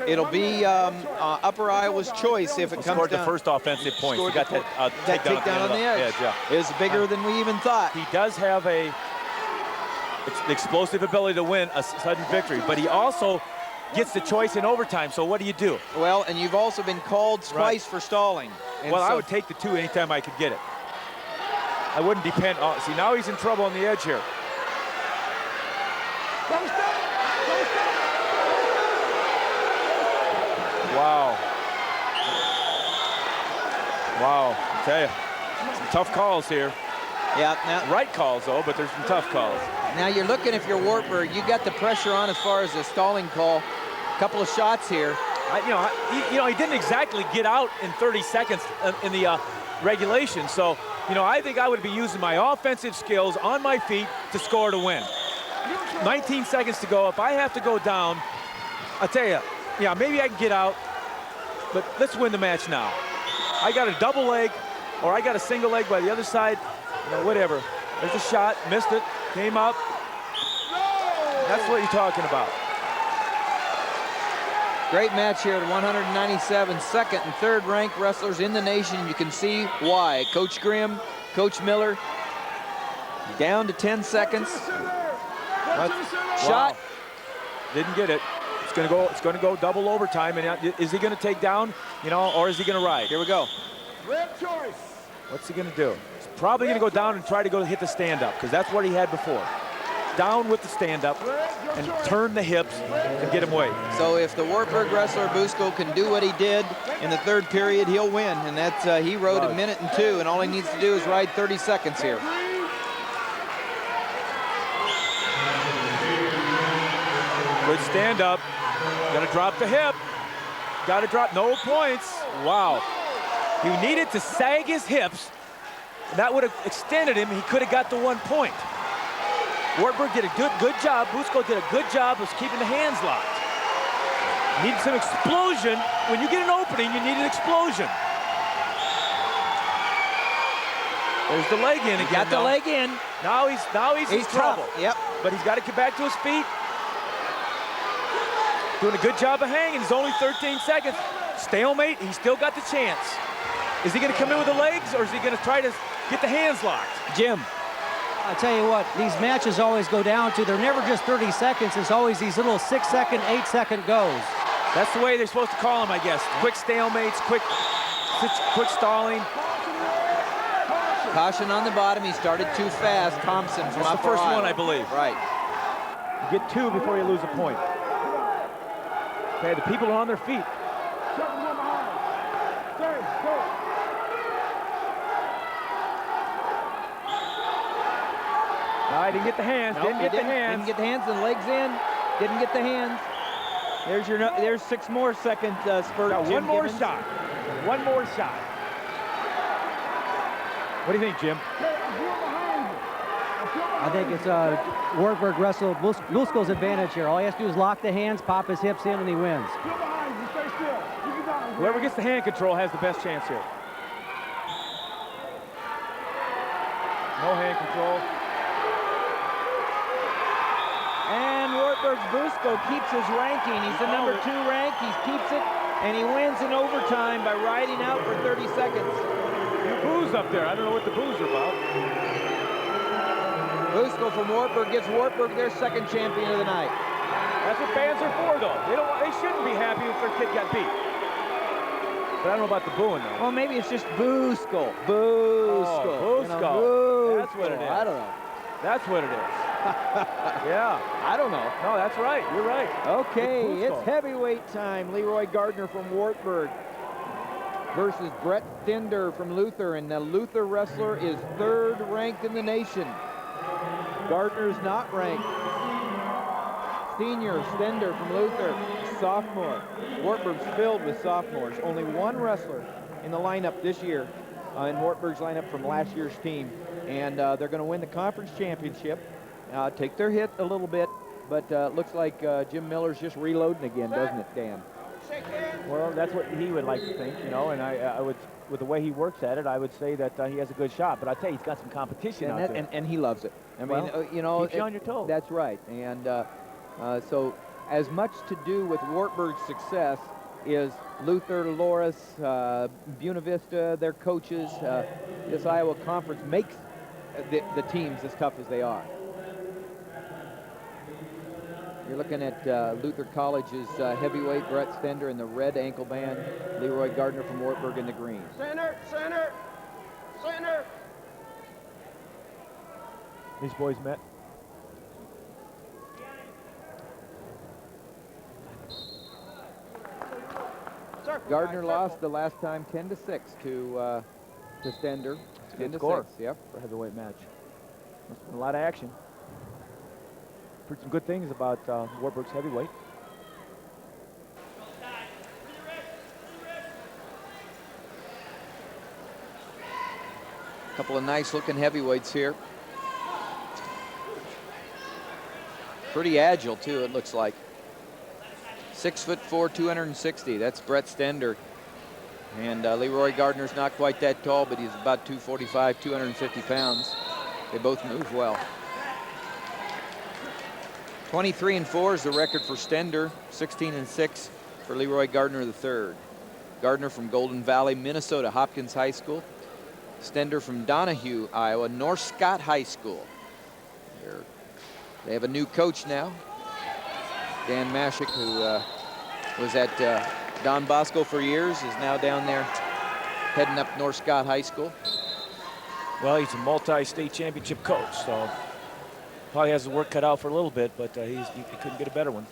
It'll be Upper Iowa's choice if it comes down. Scored the first offensive point. He got that takedown on the edge. Yeah. Is bigger than we even thought. He does have the explosive ability to win a sudden victory, but he also gets the choice in overtime. So what do you do? Well, and you've also been called twice for stalling. And well, I would take the 2 anytime I could get it. I wouldn't depend on. See, now he's in trouble on the edge here. Wow. Wow, I tell you, some tough calls here. Yeah, now, right calls though, but there's some tough calls. Now you're looking, if you're Wartburg, you got the pressure on as far as the stalling call. A couple of shots here. He didn't exactly get out in 30 seconds in the regulation. So, I think I would be using my offensive skills on my feet to score to win. 19 seconds to go. If I have to go down, I'll tell you, yeah, maybe I can get out, but let's win the match now. I got a double leg, or I got a single leg by the other side, whatever. There's a shot, missed it, came up. That's what you're talking about. Great match here at 197, second and third ranked wrestlers in the nation. You can see why. Coach Grimm, Coach Miller, down to 10 seconds. Shot. Wow. Didn't get it. It's going to go double overtime. And is he going to take down, or is he going to ride? Here we go. Red choice. What's he going to do? He's probably going to go down and try to go hit the stand-up, because that's what he had before. Down with the stand-up and turn the hips and get him away. So if the Wartburg wrestler Busco can do what he did in the third period, he'll win. And that's he rode 1 minute and 2, and all he needs to do is ride 30 seconds here. Good stand-up. Got to drop the hip. Got to drop. No points. Wow. He needed to sag his hips. That would have extended him. He could have got the 1 point. Wartburg did a good job. Busco did a good job of keeping the hands locked. Needed some explosion. When you get an opening, you need an explosion. There's the leg in again. Got the leg in. Now he's in trouble. Yep. But he's got to get back to his feet. Doing a good job of hanging. It's only 13 seconds. Stalemate. He's still got the chance. Is he going to come in with the legs, or is he going to try to get the hands locked? Jim. I'll tell you what, these matches always go down to, they're never just 30 seconds. It's always these little 6-second, 8-second goes. That's the way they're supposed to call them, I guess. Quick stalemates, quick stalling. Caution on the bottom. He started too fast. Thompson from That's the first Iowa. one, I believe. Right. You get 2 before you lose a point. Okay, the people are on their feet. I didn't get the hands. Nope, didn't get the hands. Didn't get the hands. The legs in. Didn't get the hands. There's 6 more second spurt. Got one more shot. One more shot. What do you think, Jim? I think it's Wartburg wrestle Busco's advantage here. All he has to do is lock the hands, pop his hips in, and he wins. Whoever gets the hand control has the best chance here. No hand control. And Wartburg's Busco keeps his ranking. He's the number 2 rank. He keeps it, and he wins in overtime by riding out for 30 seconds. You boos up there. I don't know what the boos are about. Busco from Wartburg gets Wartburg their second champion of the night. That's what fans are for, though. They shouldn't be happy if their kid got beat. But I don't know about the booing, though. Well, maybe it's just Busco. Busco. Oh, Busco. That's what it is. I don't know. That's what it is. Yeah. I don't know. No, that's right. You're right. Okay, it's heavyweight time. Leroy Gardner from Wartburg versus Brett Stender from Luther, and the Luther wrestler is 3rd ranked in the nation. Gardner's not ranked. Senior Stender from Luther, sophomore. Wartburg's filled with sophomores. Only 1 wrestler in the lineup this year, in Wartburg's lineup from last year's team, and they're going to win the conference championship. Take their hit a little bit, but looks like Jim Miller's just reloading again, doesn't it, Dan? Well, that's what he would like to think, and I would, with the way he works at it, I would say that he has a good shot. But I tell you, he's got some competition and he loves it. I mean, keeps you on your toes. That's right. And so as much to do with Wartburg's success is Luther, Loris, Buena Vista, their coaches. This Iowa Conference makes the teams as tough as they are. You're looking at Luther College's heavyweight Brett Stender in the red ankle band, Leroy Gardner from Wartburg in the green. Center, center, center. These boys met. Gardner lost the last time 10-6 to Stender. It's a good score. Yep. For a heavyweight match. Must have been a lot of action. Heard some good things about Wartburg's heavyweight. A couple of nice looking heavyweights here. Pretty agile too, it looks like. 6'4", 260. That's Brett Stender. And Leroy Gardner's not quite that tall, but he's about 245, 250 pounds. They both move well. 23-4 is the record for Stender. 16-6 for Leroy Gardner III. Gardner from Golden Valley, Minnesota, Hopkins High School. Stender from Donahue, Iowa, North Scott High School. They have a new coach now, Dan Mashik, who was at Don Bosco for years, is now down there heading up North Scott High School. Well, he's a multi-state championship coach, so probably has the work cut out for a little bit, but he couldn't get a better one.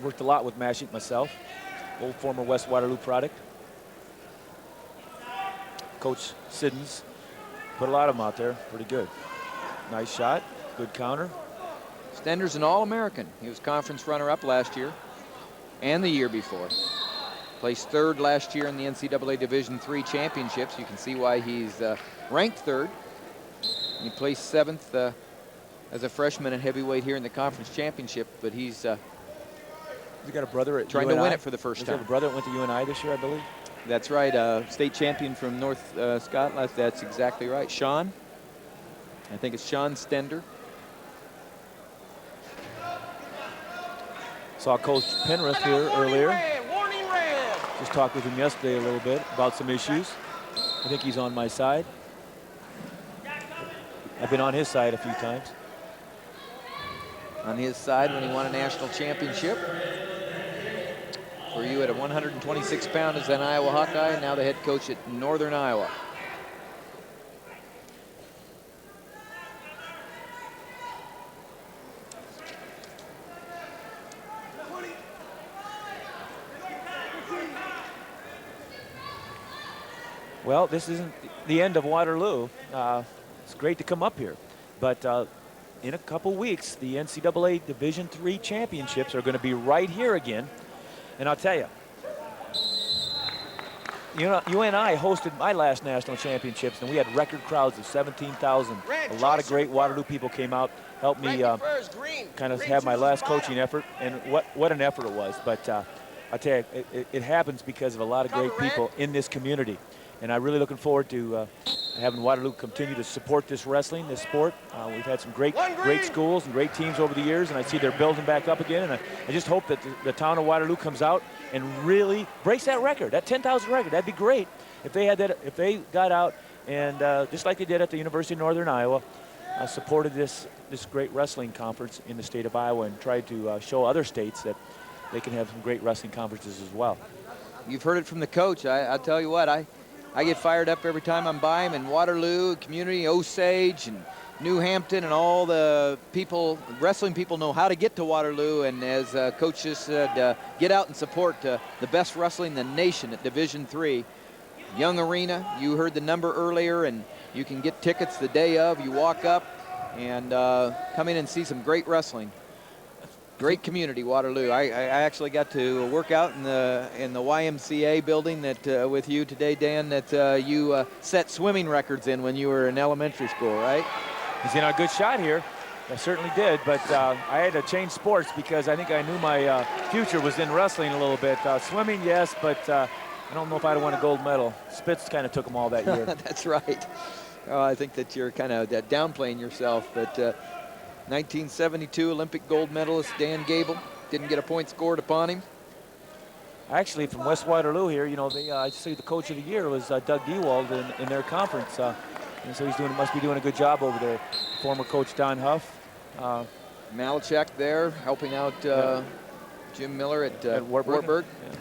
Worked a lot with Mashik myself, old former West Waterloo product. Coach Siddons put a lot of them out there, pretty good. Nice shot, good counter. Stender's an All-American. He was conference runner-up last year and the year before. Placed third last year in the NCAA Division III championships. You can see why he's ranked third. He placed seventh as a freshman at heavyweight here in the conference championship, but he's got a brother at trying UNI. to win it for the first Does time. he have a brother that went to UNI this year, I believe? That's right, state champion from North Scotland. That's exactly right. Sean, I think it's Sean Stender. Saw Coach Penrith here earlier. Warning red. Just talked with him yesterday a little bit about some issues. I think he's on my side. I've been on his side a few times. On his side when he won a national championship. For you at a 126 pound as an Iowa Hawkeye, now the head coach at Northern Iowa. Well, this isn't the end of Waterloo. It's great to come up here, but in a couple weeks, the NCAA Division III championships are going to be right here again. And I'll tell you, UNI hosted my last national championships, and we had record crowds of 17,000. A lot of great Waterloo people came out, helped me kind of have my last coaching effort, and what an effort it was. But I'll tell you, it happens because of a lot of great people in this community. And I'm really looking forward to having Waterloo continue to support this wrestling, this sport. We've had some great schools and great teams over the years, and I see they're building back up again. And I just hope that the town of Waterloo comes out and really breaks that record, that 10,000 record. That'd be great if they had that. If they got out and just like they did at the University of Northern Iowa, supported this great wrestling conference in the state of Iowa and tried to show other states that they can have some great wrestling conferences as well. You've heard it from the coach. I'll tell you what, I get fired up every time I'm by him in Waterloo, community, Osage, and New Hampton, and all the people, wrestling people know how to get to Waterloo. And as Coach just said, get out and support the best wrestling in the nation at Division III. Young Arena, you heard the number earlier, and you can get tickets the day of. You walk up and come in and see some great wrestling. Great community, Waterloo. I actually got to work out in the YMCA building that with you today, Dan, that you set swimming records in when you were in elementary school, right? He's in a good shot here. I certainly did, but I had to change sports because I think I knew my future was in wrestling a little bit. Swimming, yes, but I don't know if I'd won a gold medal. Spitz kind of took them all that year. That's right. I think that you're kind of downplaying yourself, but 1972 Olympic gold medalist Dan Gable didn't get a point scored upon him. Actually, from West Waterloo here, you know, I see the coach of the year was Doug Dewald in their conference. And so must be doing a good job over there. Former coach Don Huff. Malachek there helping out Jim Miller at Wartburg. Yeah.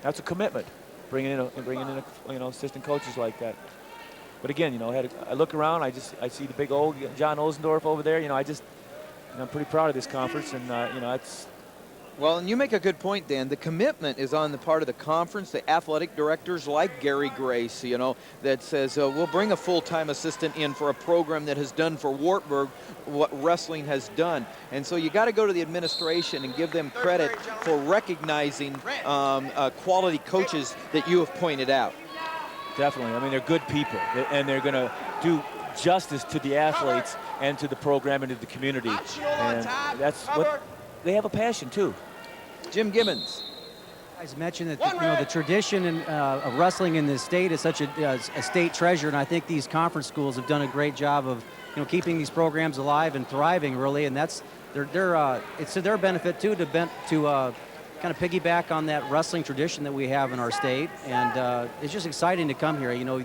That's a commitment, bringing in assistant coaches like that. But again, you know, I look around, I see the big old John Osendorf over there. You know, I'm pretty proud of this conference, and you know, it's. Well, and you make a good point, Dan. The commitment is on the part of the conference, the athletic directors like Gary Grace, you know, that says, we'll bring a full-time assistant in for a program that has done for Wartburg what wrestling has done. And so you got to go to the administration and give them credit for recognizing quality coaches that you have pointed out. Definitely. I mean, they're good people, and they're going to do justice to the athletes and to the program and to the community. And that's what they have a passion, too. Jim Gibbons. You guys mentioned that the tradition of wrestling in this state is such a state treasure, and I think these conference schools have done a great job of keeping these programs alive and thriving, really, and that's it's to their benefit too to kind of piggyback on that wrestling tradition that we have in our state, and it's just exciting to come here. You know,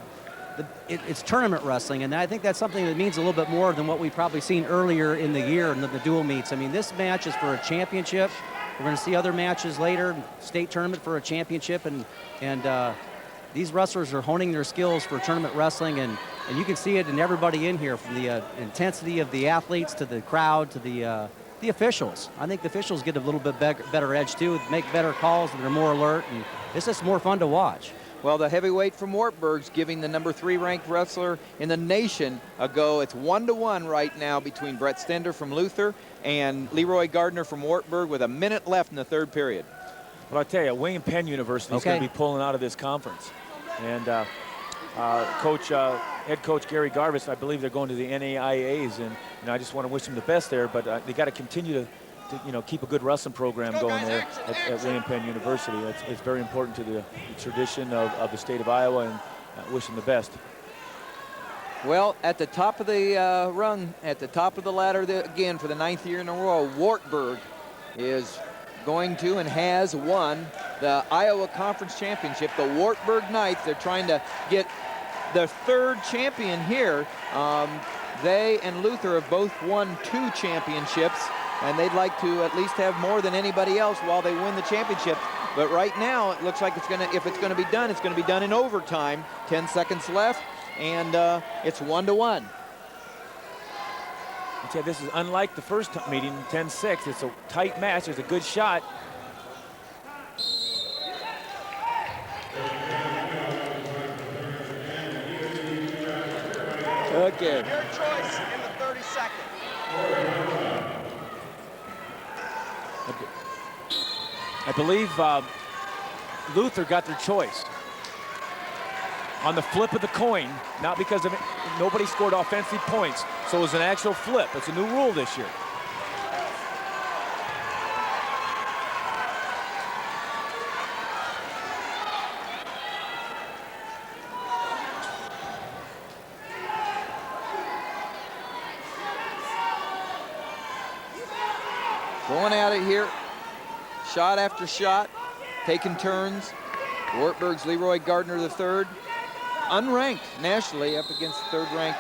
it's tournament wrestling, and I think that's something that means a little bit more than what we've probably seen earlier in the year in the dual meets. I mean, this match is for a championship. We're going to see other matches later, state tournament for a championship, and these wrestlers are honing their skills for tournament wrestling, and you can see it in everybody in here, from the intensity of the athletes to the crowd to the officials. I think the officials get a little bit better edge too, make better calls, and they're more alert, and it's just more fun to watch. Well, the heavyweight from Wartburg's giving the number 3 ranked wrestler in the nation a go. It's 1-1 right now between Brett Stender from Luther and Leroy Gardner from Wartburg with a minute left in the third period. But I'll tell you, William Penn University is going to be pulling out of this conference. And head coach Gary Garvis, I believe they're going to the NAIAs, and I just want to wish them the best there, but they got to continue to keep a good wrestling program going there at William Penn University. It's very important to the tradition of the state of Iowa, and wish them the best. Well, at the top of the rung, at the top of the ladder again for the 9th year in a row, Wartburg is going to and has won the Iowa Conference Championship. The Wartburg Knights, they're trying to get the 3rd champion here. They and Luther have both won 2 championships, and they'd like to at least have more than anybody else while they win the championship. But right now, it looks like if it's going to be done, it's going to be done in overtime. 10 seconds left, and it's 1-1. Okay, this is unlike the first meeting, 10-6. It's a tight match. There's a good shot. Okay. Your choice in the 30 seconds. I believe Luther got their choice on the flip of the coin, not because of it. Nobody scored offensive points, so it was an actual flip. It's a new rule this year. Going at it here, shot after shot, taking turns. Wartburg's Leroy Gardner III, unranked nationally, up against 3rd-ranked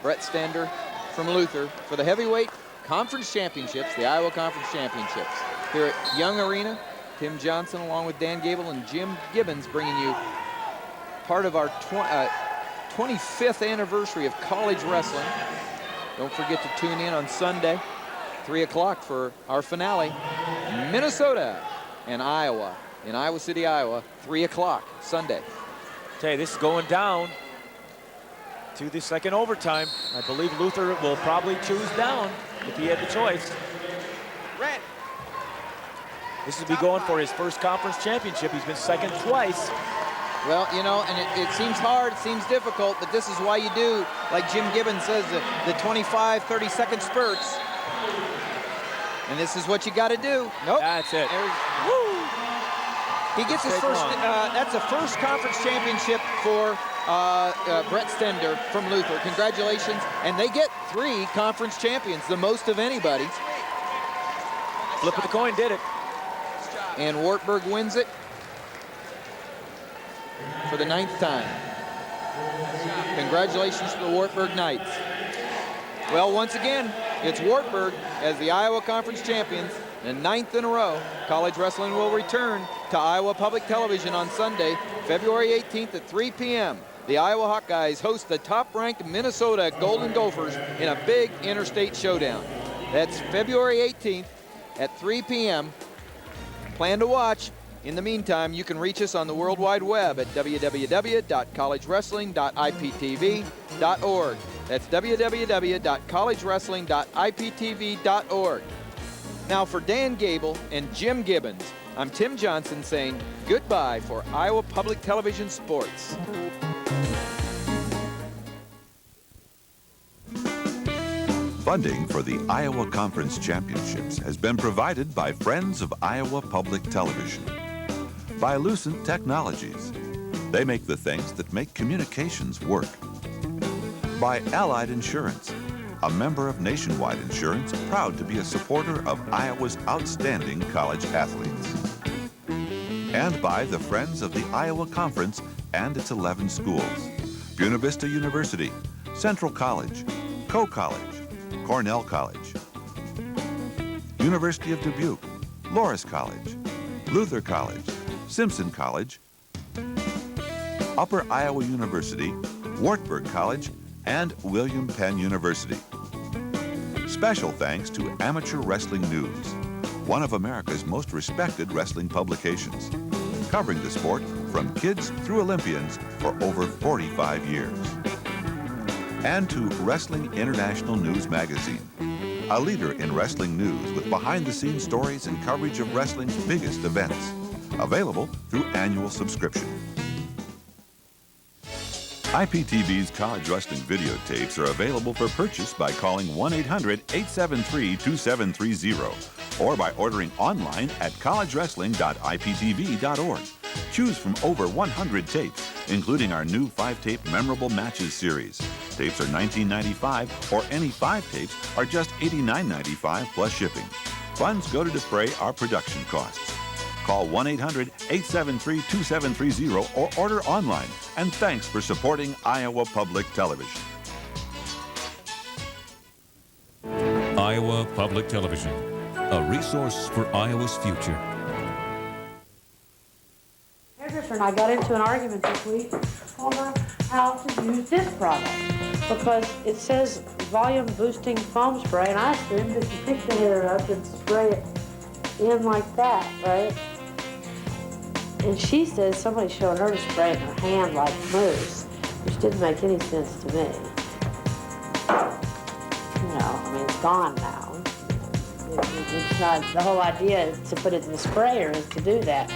Brett Stender from Luther for the heavyweight conference championships, the Iowa Conference Championships. Here at Young Arena, Tim Johnson along with Dan Gable and Jim Gibbons bringing you part of our 25th anniversary of college wrestling. Don't forget to tune in on Sunday, 3 o'clock for our finale. Minnesota and Iowa, in Iowa City, Iowa, 3 o'clock Sunday. Okay, this is going down to the second overtime. I believe Luther will probably choose down if he had the choice. Red. This will be going for his first conference championship. He's been second twice. Well, you know, and it seems hard, it seems difficult, but this is why you do, like Jim Gibbons says, the 25, 30-second spurts. And this is what you got to do. Nope. That's it. Woo. He gets his first, that's the first conference championship for Brett Stender from Luther. Congratulations. And they get 3 conference champions, the most of anybody. Flip of the coin did it. And Wartburg wins it for the 9th time. Congratulations to the Wartburg Knights. Well, once again, it's Wartburg as the Iowa Conference champions, the 9th in a row. College wrestling will return to Iowa Public Television on Sunday, February 18th at 3 p.m. The Iowa Hawkeyes host the top-ranked Minnesota Golden Gophers in a big interstate showdown. That's February 18th at 3 p.m. Plan to watch. In the meantime, you can reach us on the World Wide Web at www.collegewrestling.iptv.org. That's www.collegewrestling.iptv.org. Now for Dan Gable and Jim Gibbons, I'm Tim Johnson saying goodbye for Iowa Public Television Sports. Funding for the Iowa Conference Championships has been provided by Friends of Iowa Public Television. By Lucent Technologies. They make the things that make communications work. By Allied Insurance, a member of Nationwide Insurance, proud to be a supporter of Iowa's outstanding college athletes. And by the Friends of the Iowa Conference and its 11 schools. Buena Vista University, Central College, Coe College, Cornell College, University of Dubuque, Loras College, Luther College, Simpson College, Upper Iowa University, Wartburg College, and William Penn University. Special thanks to Amateur Wrestling News, one of America's most respected wrestling publications, covering the sport from kids through Olympians for over 45 years. And to Wrestling International News Magazine, a leader in wrestling news with behind-the-scenes stories and coverage of wrestling's biggest events. Available through annual subscription. IPTV's college wrestling videotapes are available for purchase by calling 1-800-873-2730 or by ordering online at collegewrestling.iptv.org. Choose from over 100 tapes, including our new 5-tape Memorable Matches series. Tapes are $19.95, or any 5 tapes are just $89.95 plus shipping. Funds go to defray our production costs. Call 1-800-873-2730 or order online. And thanks for supporting Iowa Public Television. Iowa Public Television, a resource for Iowa's future. Hairdresser and I got into an argument this week. I told her how to use this product because it says volume boosting foam spray, and I assumed that you pick the hair up and spray it in like that, right? And she says somebody's showing her to spray it in her hand like mousse, which didn't make any sense to me. You know, I mean, it's gone now. It's not, the whole idea to put it in the sprayer is to do that.